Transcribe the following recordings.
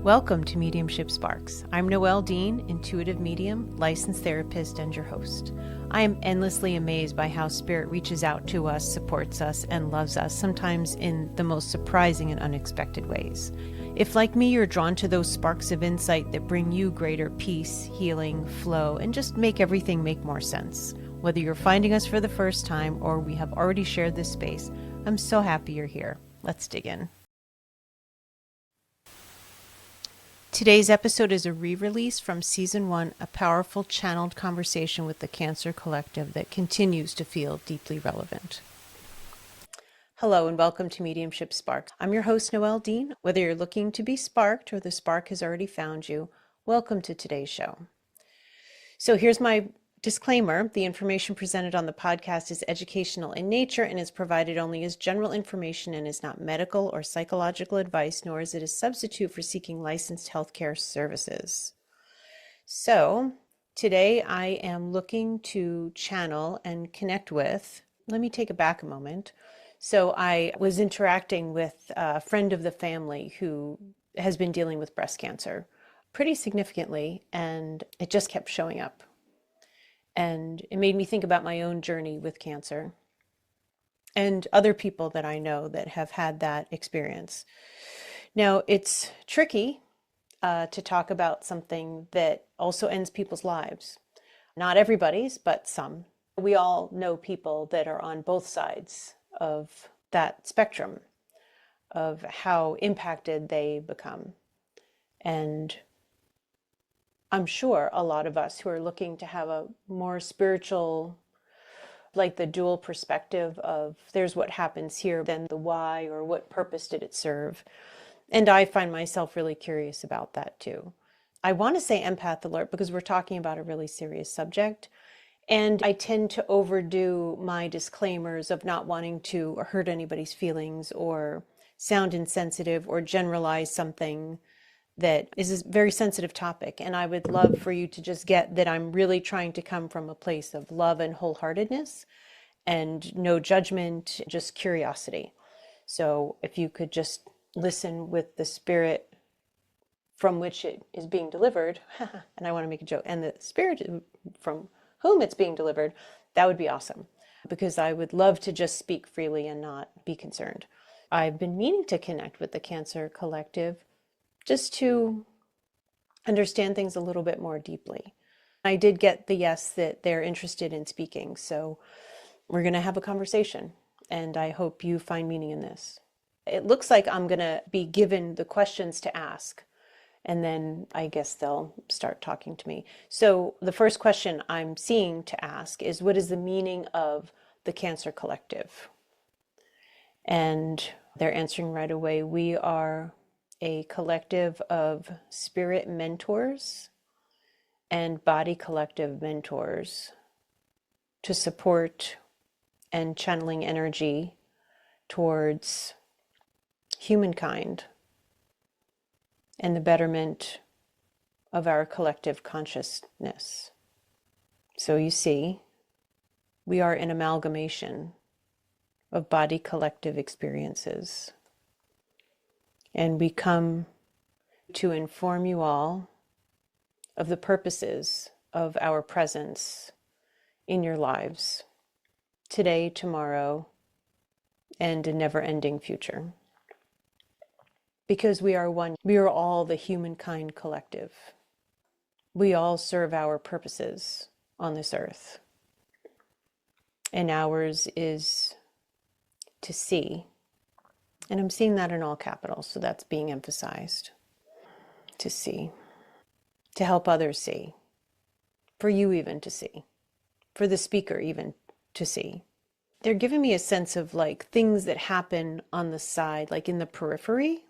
Welcome to Mediumship Sparks. I'm Noelle Deane, intuitive medium, licensed therapist, and your host. I am endlessly amazed by how Spirit reaches out to us, supports us, and loves us, sometimes in the most surprising and unexpected ways. If, like me, you're drawn to those sparks of insight that bring you greater peace, healing, flow, and just make everything make more sense, whether you're finding us for the first time or we have already shared this space, I'm so happy you're here. Let's dig in. Today's episode is a re-release from Season 1, a powerful channeled conversation with the Cancer Collective that continues to feel deeply relevant. Hello and welcome to Mediumship Sparks. I'm your host, Noelle Deane. Whether you're looking to be sparked or the spark has already found you, welcome to today's show. So here's my disclaimer. The information presented on the podcast is educational in nature and is provided only as general information and is not medical or psychological advice, nor is it a substitute for seeking licensed healthcare services. So today I am looking to channel and connect with, let me take it back a moment. So I was interacting with a friend of the family who has been dealing with breast cancer pretty significantly, and it just kept showing up. And it made me think about my own journey with cancer and other people that I know that have had that experience. Now, it's tricky to talk about something that also ends people's lives. Not everybody's, but some. We all know people that are on both sides of that spectrum of how impacted they become. And I'm sure a lot of us who are looking to have a more spiritual, like the dual perspective of there's what happens here, then the why, or what purpose did it serve. And I find myself really curious about that too. I want to say empath alert because we're talking about a really serious subject. And I tend to overdo my disclaimers of not wanting to hurt anybody's feelings or sound insensitive or generalize something that is a very sensitive topic. And I would love for you to just get that I'm really trying to come from a place of love and wholeheartedness and no judgment, just curiosity. So if you could just listen with the spirit from which it is being delivered, and I want to make a joke, and the spirit from whom it's being delivered, that would be awesome. Because I would love to just speak freely and not be concerned. I've been meaning to connect with the Cancer Collective just to understand things a little bit more deeply. I did get the yes that they're interested in speaking, so we're going to have a conversation, and I hope you find meaning in this. It looks like I'm going to be given the questions to ask, and then I guess they'll start talking to me. So the first question I'm seeing to ask is, what is the meaning of the Cancer Collective? And they're answering right away. We are a collective of spirit mentors and body collective mentors to support and channeling energy towards humankind and the betterment of our collective consciousness. So you see, we are an amalgamation of body collective experiences. And we come to inform you all of the purposes of our presence in your lives, today, tomorrow, and a never-ending future. Because we are one, we are all the humankind collective. We all serve our purposes on this earth. And ours is to see. And I'm seeing that in all capitals, so that's being emphasized. To see. To help others see. For you even to see. For the speaker even to see. They're giving me a sense of like things that happen on the side, like in the periphery.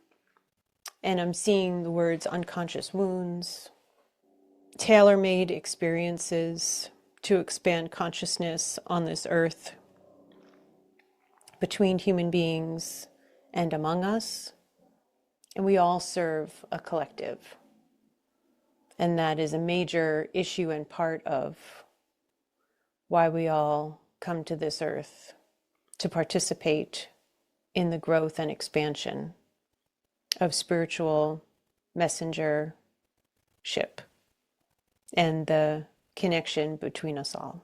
And I'm seeing the words unconscious wounds, tailor-made experiences to expand consciousness on this earth between human beings and among us, and we all serve a collective. And that is a major issue and part of why we all come to this earth, to participate in the growth and expansion of spiritual messenger ship and the connection between us all.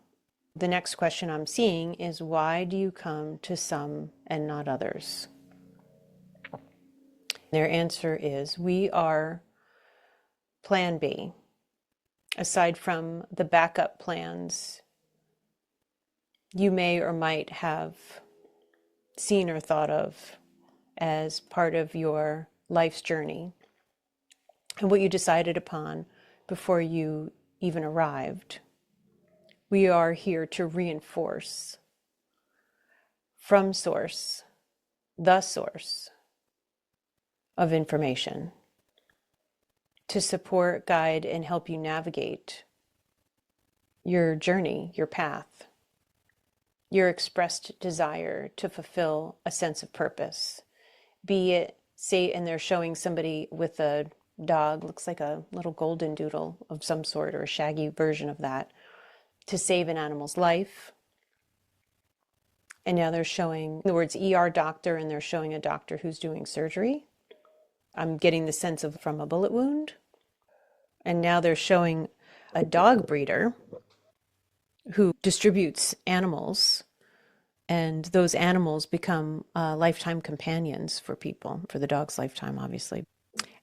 The next question I'm seeing is, why do you come to some and not others? Their answer is, we are plan B. Aside from the backup plans you may or might have seen or thought of as part of your life's journey and what you decided upon before you even arrived, we are here to reinforce from source, the source of information, to support, guide, and help you navigate your journey, your path, your expressed desire to fulfill a sense of purpose. Be it, say, and they're showing somebody with a dog, looks like a little golden doodle of some sort, or a shaggy version of that, to save an animal's life. And now they're showing the words ER doctor, and they're showing a doctor who's doing surgery. I'm getting the sense of from a bullet wound. And now they're showing a dog breeder who distributes animals, and those animals become lifetime companions for people, for the dog's lifetime, obviously.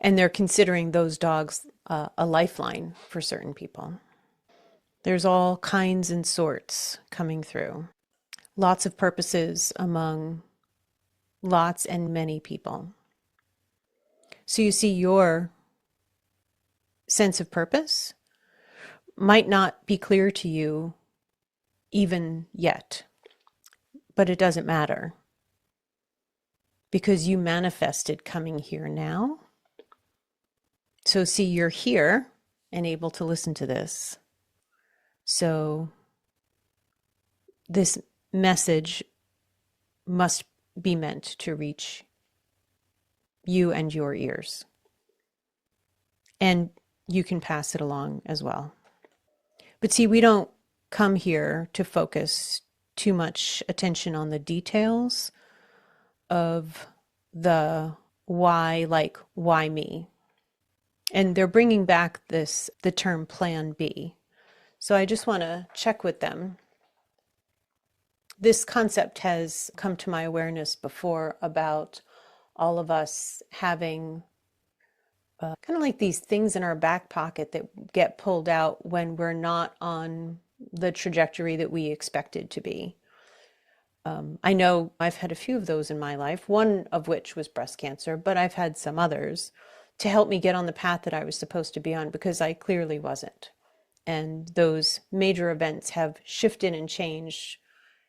And they're considering those dogs a lifeline for certain people. There's all kinds and sorts coming through. Lots of purposes among lots and many people. So you see, your sense of purpose might not be clear to you even yet, but it doesn't matter, because you manifested coming here now. So see, you're here and able to listen to this. So this message must be meant to reach you and your ears. And you can pass it along as well. But see, we don't come here to focus too much attention on the details of the why, like, why me? And they're bringing back the term plan B. So I just want to check with them. This concept has come to my awareness before, about all of us having kind of like these things in our back pocket that get pulled out when we're not on the trajectory that we expected to be. I know I've had a few of those in my life, one of which was breast cancer, but I've had some others to help me get on the path that I was supposed to be on, because I clearly wasn't. And those major events have shifted and changed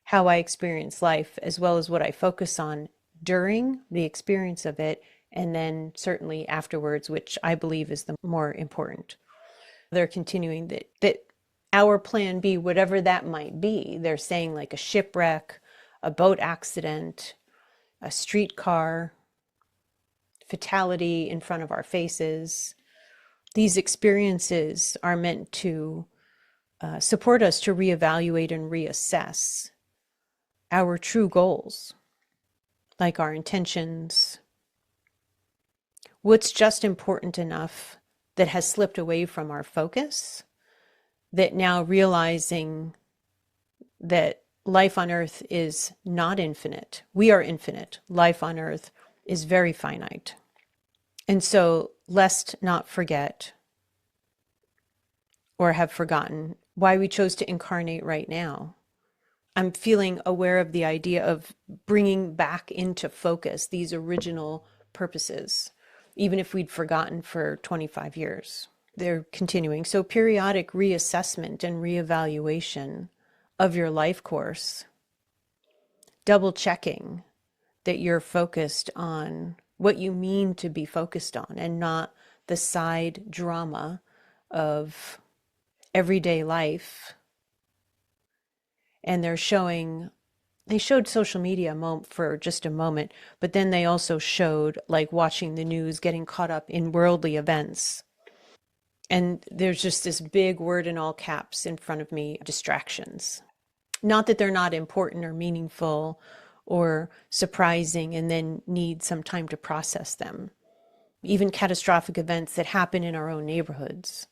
how I experience life, as well as what I focus on during the experience of it, and then certainly afterwards, which I believe is the more important. They're continuing that our plan B, whatever that might be, they're saying, like a shipwreck, a boat accident, a streetcar fatality in front of our faces. These experiences are meant to support us to reevaluate and reassess our true goals, like our intentions, what's just important enough that has slipped away from our focus, that now realizing that life on earth is not infinite. We are infinite. Life on earth is very finite. And so, lest not forget or have forgotten why we chose to incarnate right now, I'm feeling aware of the idea of bringing back into focus these original purposes, even if we'd forgotten for 25 years. They're continuing. So periodic reassessment and reevaluation of your life course, double checking that you're focused on what you mean to be focused on, and not the side drama of everyday life. And they showed social media for just a moment, but then they also showed like watching the news, getting caught up in worldly events. And there's just this big word in all caps in front of me, distractions. Not that they're not important or meaningful or surprising and then need some time to process them. Even catastrophic events that happen in our own neighborhoods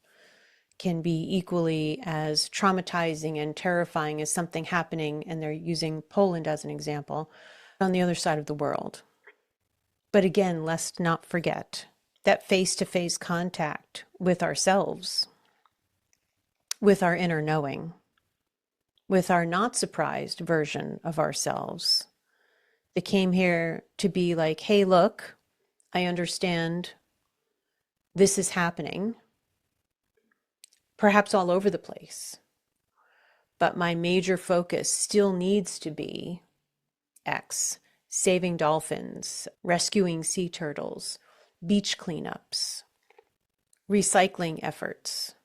can be equally as traumatizing and terrifying as something happening, and they're using Poland as an example, on the other side of the world. But again, let's not forget that face-to-face contact with ourselves, with our inner knowing, with our not surprised version of ourselves that came here to be like, hey, look, I understand this is happening, perhaps all over the place, but my major focus still needs to be X, saving dolphins, rescuing sea turtles, beach cleanups, recycling efforts,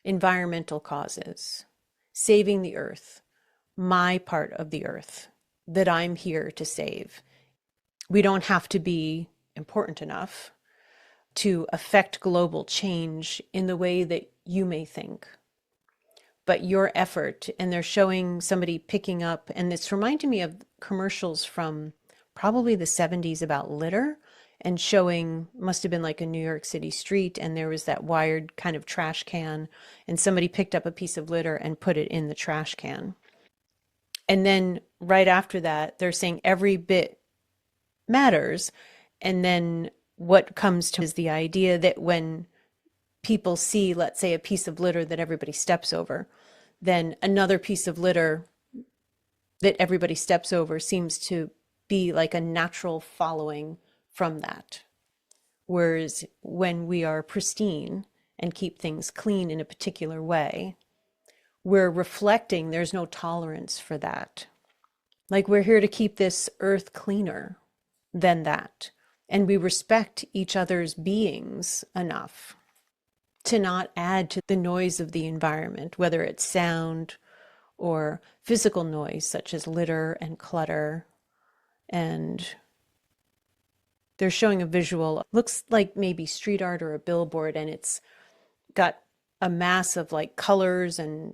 environmental causes, saving the earth, my part of the earth that I'm here to save. We don't have to be important enough to affect global change in the way that you may think. But your effort, and they're showing somebody picking up, and it's reminding me of commercials from probably the 70s about litter, and showing, must have been like a New York City street, and there was that wired kind of trash can, and somebody picked up a piece of litter and put it in the trash can. And then right after that, they're saying every bit matters. And then what comes to is the idea that when people see, let's say, a piece of litter that everybody steps over, then another piece of litter that everybody steps over seems to be like a natural following from that. Whereas when we are pristine and keep things clean in a particular way, we're reflecting, there's no tolerance for that. Like, we're here to keep this earth cleaner than that. And we respect each other's beings enough to not add to the noise of the environment, whether it's sound or physical noise, such as litter and clutter. And they're showing a visual, looks like maybe street art or a billboard, and it's got a mass of like colors and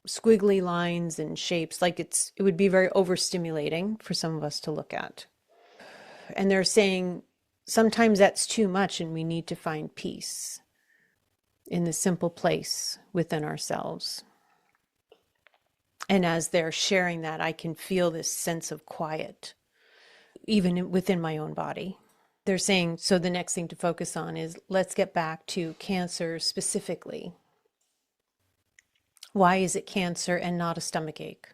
squiggly lines and shapes. Like it would be very overstimulating for some of us to look at. And they're saying sometimes that's too much, and we need to find peace in the simple place within ourselves. And as they're sharing that, I can feel this sense of quiet, even within my own body. They're saying, so the next thing to focus on is, let's get back to Cancer specifically. Why is it Cancer and not a stomach ache?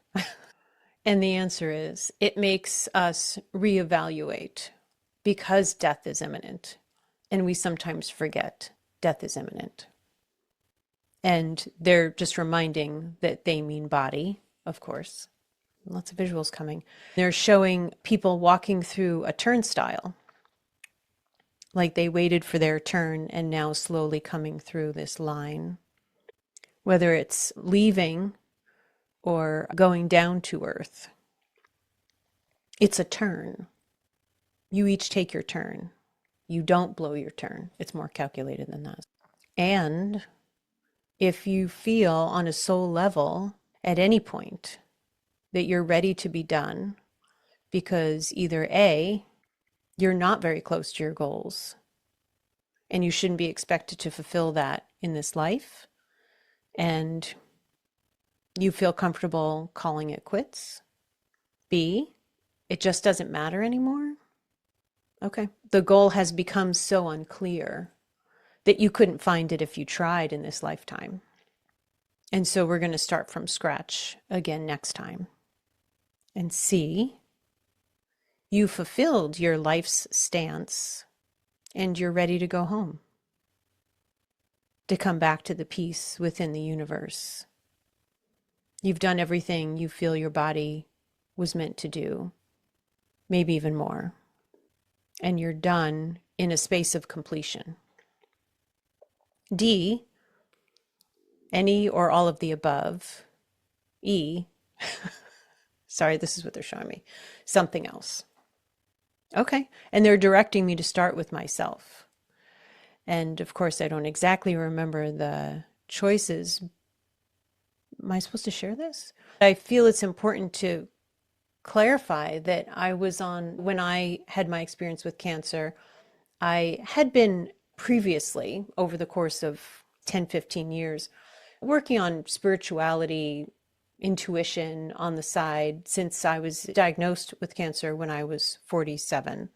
And the answer is, it makes us reevaluate, because death is imminent. And we sometimes forget death is imminent. And they're just reminding that they mean body, of course. Lots of visuals coming. They're showing people walking through a turnstile, like they waited for their turn and now slowly coming through this line. Whether it's leaving or going down to earth, it's a turn. You each take your turn. You don't blow your turn. It's more calculated than that. And if you feel on a soul level at any point that you're ready to be done, because either A, you're not very close to your goals, and you shouldn't be expected to fulfill that in this life, and you feel comfortable calling it quits. B, it just doesn't matter anymore. Okay. The goal has become so unclear that you couldn't find it if you tried in this lifetime. And so we're going to start from scratch again next time. And C, you fulfilled your life's stance and you're ready to go home, to come back to the peace within the universe. You've done everything you feel your body was meant to do, maybe even more. And you're done in a space of completion. D, any or all of the above. E, sorry, this is what they're showing me, something else. Okay, and they're directing me to start with myself. And of course, I don't exactly remember the choices. Am I supposed to share this? I feel it's important to clarify that I was on, when I had my experience with cancer, I had been previously, over the course of 10, 15 years, working on spirituality, intuition on the side since I was diagnosed with cancer when I was 47.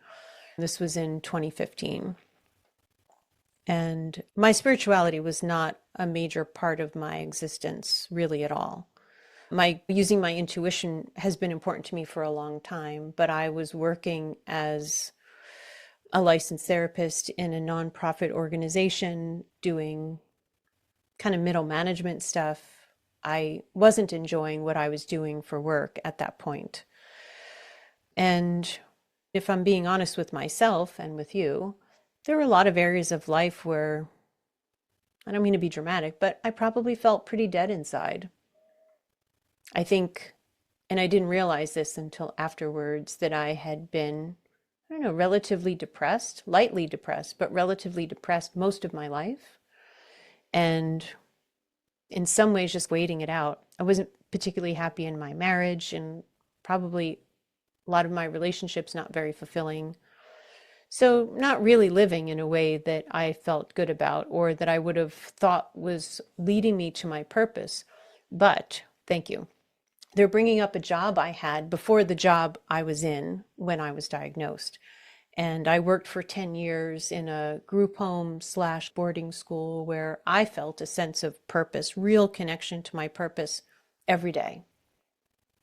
This was in 2015. And my spirituality was not a major part of my existence really at all. Using my intuition has been important to me for a long time, but I was working as a licensed therapist in a nonprofit organization doing kind of middle management stuff. I wasn't enjoying what I was doing for work at that point. And if I'm being honest with myself and with you, there were a lot of areas of life where, I don't mean to be dramatic, but I probably felt pretty dead inside. I think, and I didn't realize this until afterwards, that I had been, I don't know, relatively depressed, lightly depressed, but relatively depressed most of my life. And in some ways, just waiting it out. I wasn't particularly happy in my marriage, and probably a lot of my relationships not very fulfilling. So not really living in a way that I felt good about or that I would have thought was leading me to my purpose. But thank you. They're bringing up a job I had before the job I was in when I was diagnosed. And I worked for 10 years in a group home / boarding school where I felt a sense of purpose, real connection to my purpose every day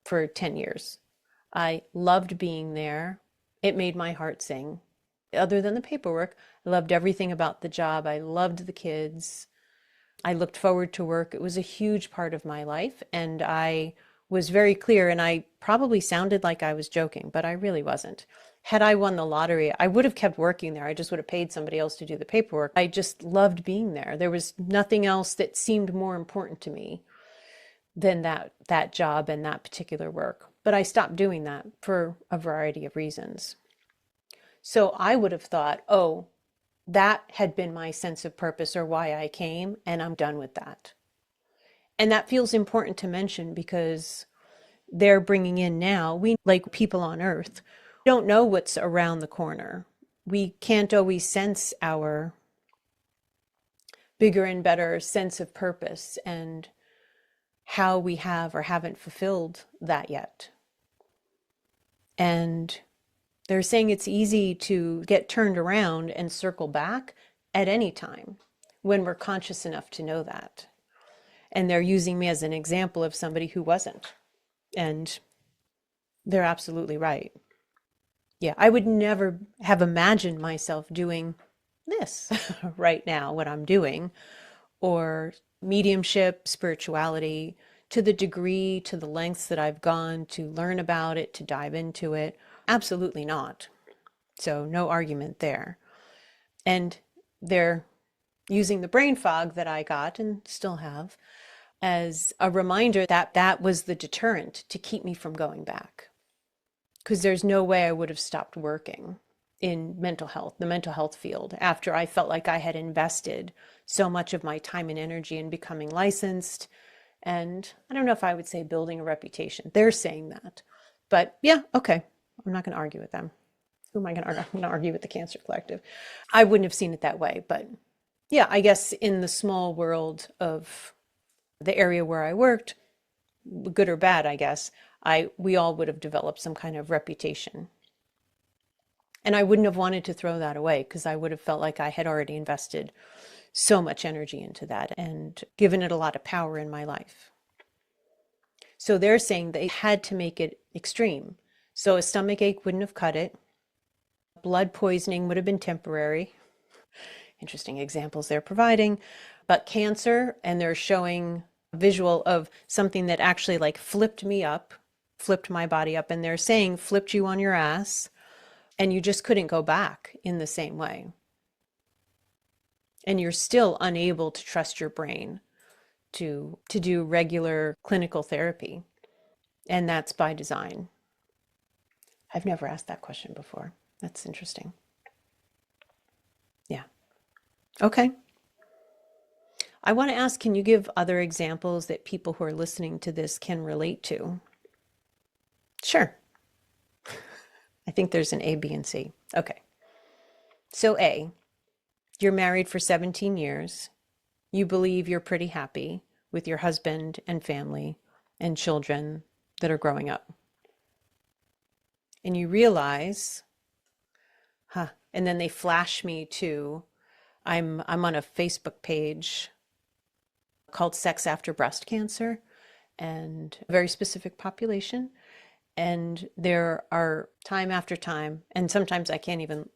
for 10 years. I loved being there. It made my heart sing. Other than the paperwork, I loved everything about the job. I loved the kids. I looked forward to work. It was a huge part of my life. And I was very clear, and I probably sounded like I was joking, but I really wasn't. Had I won the lottery, I would have kept working there. I just would have paid somebody else to do the paperwork. I just loved being there. There was nothing else that seemed more important to me than that job and that particular work. But I stopped doing that for a variety of reasons. So I would have thought, oh, that had been my sense of purpose or why I came, and I'm done with that. And that feels important to mention because they're bringing in now, we, like people on earth, don't know what's around the corner. We can't always sense our bigger and better sense of purpose and how we have or haven't fulfilled that yet. And they're saying it's easy to get turned around and circle back at any time when we're conscious enough to know that. And they're using me as an example of somebody who wasn't. And they're absolutely right. Yeah, I would never have imagined myself doing this right now, what I'm doing, or mediumship, spirituality, to the degree, to the lengths that I've gone to learn about it, to dive into it. Absolutely not. So no argument there. And they're using the brain fog that I got and still have as a reminder that that was the deterrent to keep me from going back. Because there's no way I would have stopped working in mental health, the mental health field, after I felt like I had invested so much of my time and energy in becoming licensed. And I don't know if I would say building a reputation. They're saying that. But yeah, okay. I'm not going to argue with them. Who am I going to argue? I'm going to argue with the Cancer Collective. I wouldn't have seen it that way. But yeah, I guess in the small world of the area where I worked, good or bad, I guess, we all would have developed some kind of reputation. And I wouldn't have wanted to throw that away because I would have felt like I had already invested so much energy into that and given it a lot of power in my life. So they're saying they had to make it extreme. So a stomach ache wouldn't have cut it. Blood poisoning would have been temporary. Interesting examples they're providing. But cancer, and they're showing a visual of something that actually like flipped me up, flipped my body up, and they're saying flipped you on your ass, and you just couldn't go back in the same way. And you're still unable to trust your brain to do regular clinical therapy. And that's by design. I've never asked that question before. That's interesting. Yeah. Okay. I want to ask, can you give other examples that people who are listening to this can relate to? Sure. I think there's an A, B, and C. Okay. So A, you're married for 17 years. You believe you're pretty happy with your husband and family and children that are growing up. And you realize, and then they flash me to I'm on a Facebook page called Sex After Breast Cancer, and a very specific population. And there are time after time, and sometimes I can't even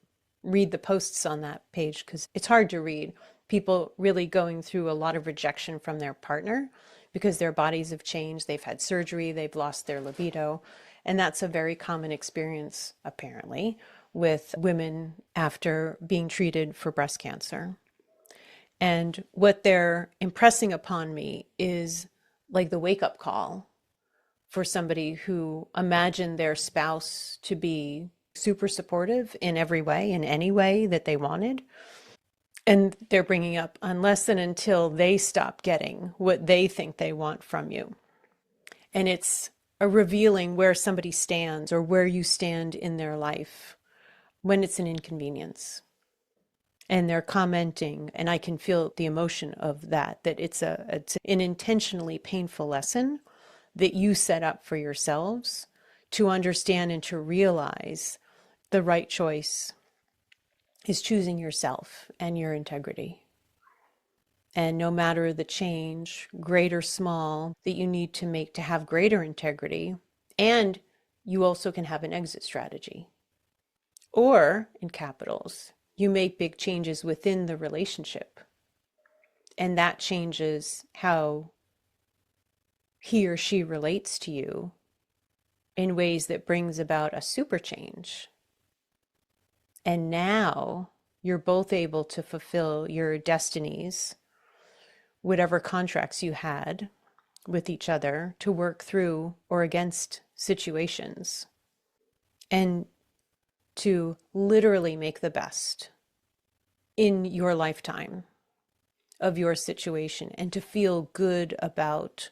read the posts on that page because it's hard to read. People really going through a lot of rejection from their partner because their bodies have changed. They've had surgery, they've lost their libido. And that's a very common experience, apparently, with women after being treated for breast cancer. And what they're impressing upon me is like the wake up call for somebody who imagined their spouse to be super supportive in every way, in any way that they wanted. And they're bringing up, unless and until they stop getting what they think they want from you. And it's a revealing where somebody stands or where you stand in their life when it's an inconvenience. And they're commenting, and I can feel the emotion of that, that it's an intentionally painful lesson that you set up for yourselves to understand and to realize the right choice is choosing yourself and your integrity. And no matter the change, great or small, that you need to make to have greater integrity, and you also can have an exit strategy. Or, in capitals, you make big changes within the relationship, and that changes how he or she relates to you in ways that brings about a super change. And now you're both able to fulfill your destinies, whatever contracts you had with each other to work through or against situations, and to literally make the best in your lifetime of your situation, and to feel good about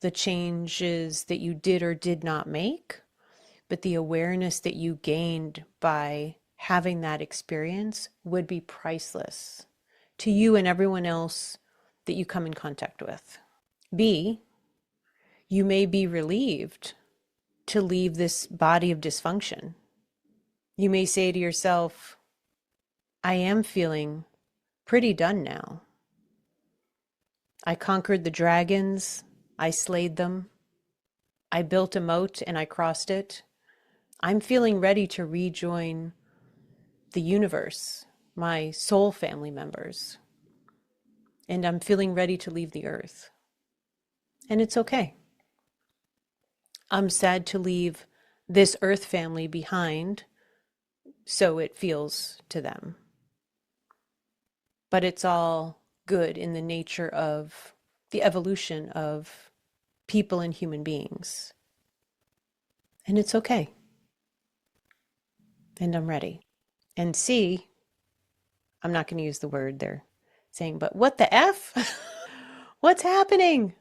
the changes that you did or did not make, but the awareness that you gained by having that experience would be priceless to you and everyone else that you come in contact with. B, you may be relieved to leave this body of dysfunction. You may say to yourself, I am feeling pretty done now. I conquered the dragons, I slayed them, I built a moat and I crossed it. I'm feeling ready to rejoin the universe, my soul family members, and I'm feeling ready to leave the earth. And it's okay. I'm sad to leave this earth family behind, so it feels to them. But it's all good in the nature of the evolution of people and human beings. And it's okay. And I'm ready. And C, I'm not going to use the word they're saying, but what the F? What's happening?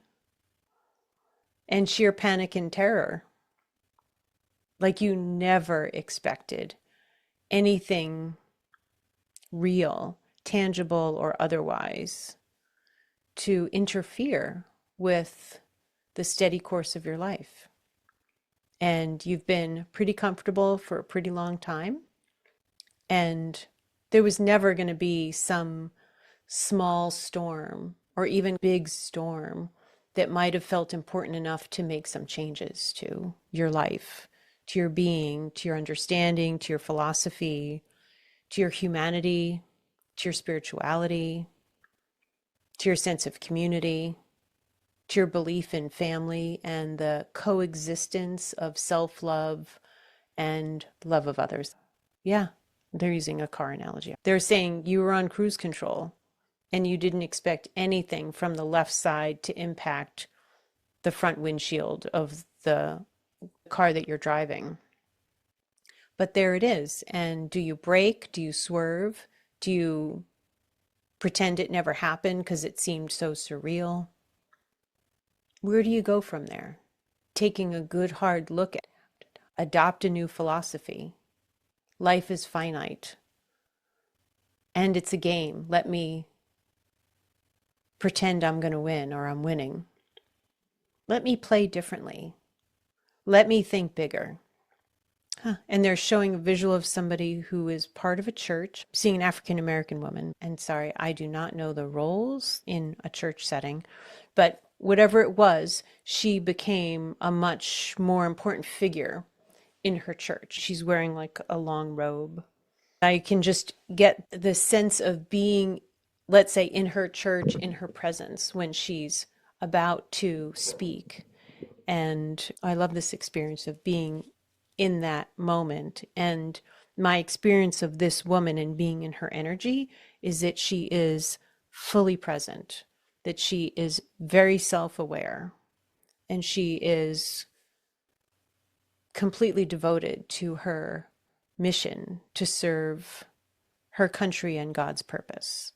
And sheer panic and terror. Like you never expected anything real, tangible or otherwise, to interfere with the steady course of your life. And you've been pretty comfortable for a pretty long time. And there was never going to be some small storm or even big storm that might have felt important enough to make some changes to your life, to your being, to your understanding, to your philosophy, to your humanity, to your spirituality, to your sense of community, to your belief in family and the coexistence of self-love and love of others. Yeah, they're using a car analogy. They're saying you were on cruise control and you didn't expect anything from the left side to impact the front windshield of the car that you're driving. But there it is. And do you brake? Do you swerve? Do you pretend it never happened because it seemed so surreal? Where do you go from there? Taking a good hard look at it. Adopt a new philosophy. Life is finite. and it's a game. Let me pretend I'm going to win or I'm winning. Let me play differently. Let me think bigger. And they're showing a visual of somebody who is part of a church, seeing an African American woman. And sorry, I do not know the roles in a church setting, but whatever it was, she became a much more important figure in her church. She's wearing like a long robe. I can just get the sense of being, let's say, in her church, in her presence when she's about to speak. And I love this experience of being in that moment. And my experience of this woman and being in her energy is that she is fully present, that she is very self-aware, and she is completely devoted to her mission to serve her country and God's purpose.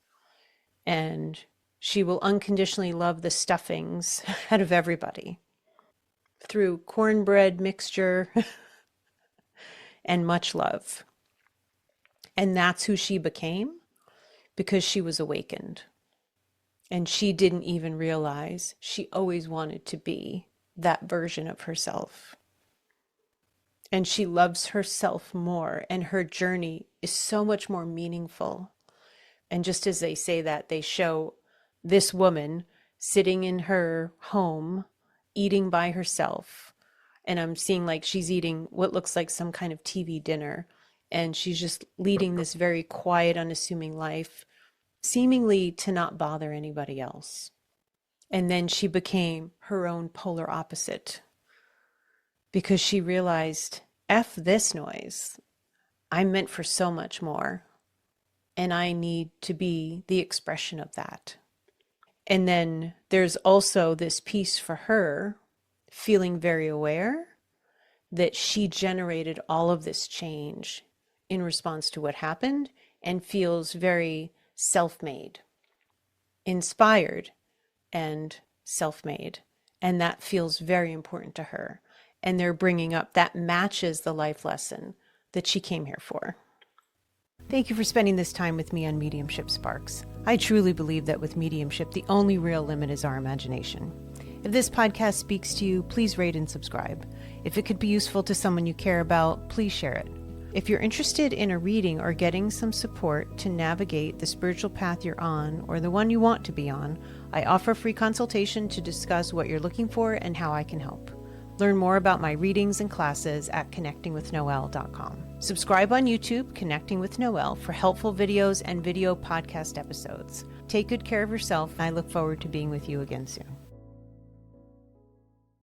And she will unconditionally love the stuffings out of everybody through cornbread mixture and much love. And that's who she became because she was awakened. And she didn't even realize she always wanted to be that version of herself. And she loves herself more, and her journey is so much more meaningful. And just as they say that, they show this woman sitting in her home, eating by herself. And I'm seeing like she's eating what looks like some kind of TV dinner. And she's just leading this very quiet, unassuming life, seemingly to not bother anybody else. And then she became her own polar opposite because she realized, F this noise. I'm meant for so much more. And I need to be the expression of that. And then there's also this piece for her, feeling very aware that she generated all of this change in response to what happened, and feels very self-made, inspired and self-made. And that feels very important to her. And they're bringing up that matches the life lesson that she came here for. Thank you for spending this time with me on Mediumship Sparks. I truly believe that with mediumship, the only real limit is our imagination. If this podcast speaks to you, please rate and subscribe. If it could be useful to someone you care about, please share it. If you're interested in a reading or getting some support to navigate the spiritual path you're on or the one you want to be on, I offer a free consultation to discuss what you're looking for and how I can help. Learn more about my readings and classes at connectingwithnoelle.com. Subscribe on YouTube, Connecting with Noelle, for helpful videos and video podcast episodes. Take good care of yourself, and I look forward to being with you again soon.